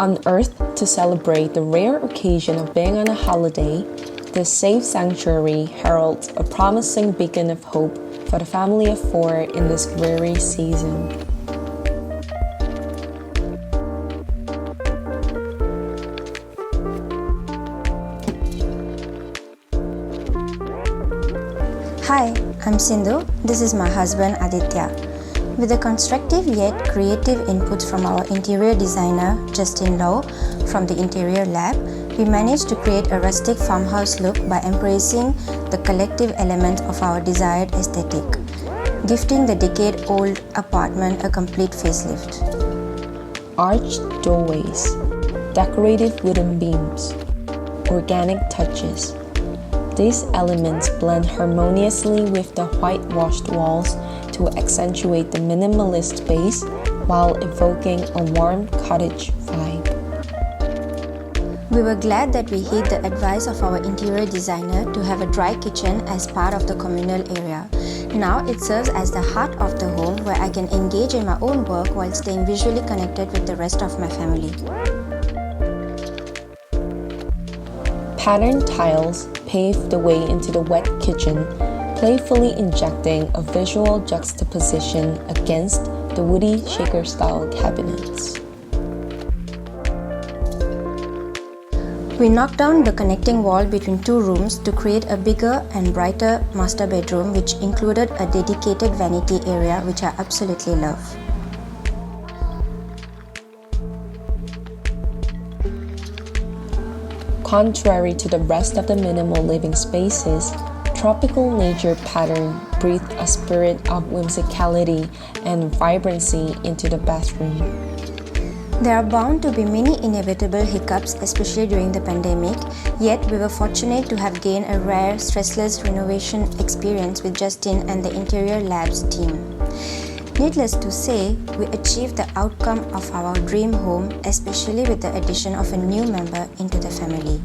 Unearthed to celebrate the rare occasion of being on a holiday, this safe sanctuary heralds a promising beacon of hope for the family of four in this dreary season. Hi, I'm Sindhu. This is my husband Aditya. With the constructive yet creative inputs from our interior designer Justin Lowe from the Interior Lab, we managed to create a rustic farmhouse look by embracing the collective element of our desired aesthetic, gifting the decade-old apartment a complete facelift. Arched doorways, decorative wooden beams, organic touches. These elements blend harmoniously with the whitewashed walls to accentuate the minimalist space while evoking a warm cottage vibe. We were glad that we heed the advice of our interior designer to have a dry kitchen as part of the communal area. Now it serves as the heart of the home where I can engage in my own work while staying visually connected with the rest of my family. Patterned tiles pave the way into the wet kitchen, playfully injecting a visual juxtaposition against the woody shaker-style cabinets. We knocked down the connecting wall between two rooms to create a bigger and brighter master bedroom, which included a dedicated vanity area, which I absolutely love. Contrary to the rest of the minimal living spaces, tropical nature pattern breathed a spirit of whimsicality and vibrancy into the bathroom. There are bound to be many inevitable hiccups, especially during the pandemic, yet we were fortunate to have gained a rare, stressless renovation experience with Justin and the Interior Labs team. Needless to say, we achieved the outcome of our dream home, especially with the addition of a new member into the family.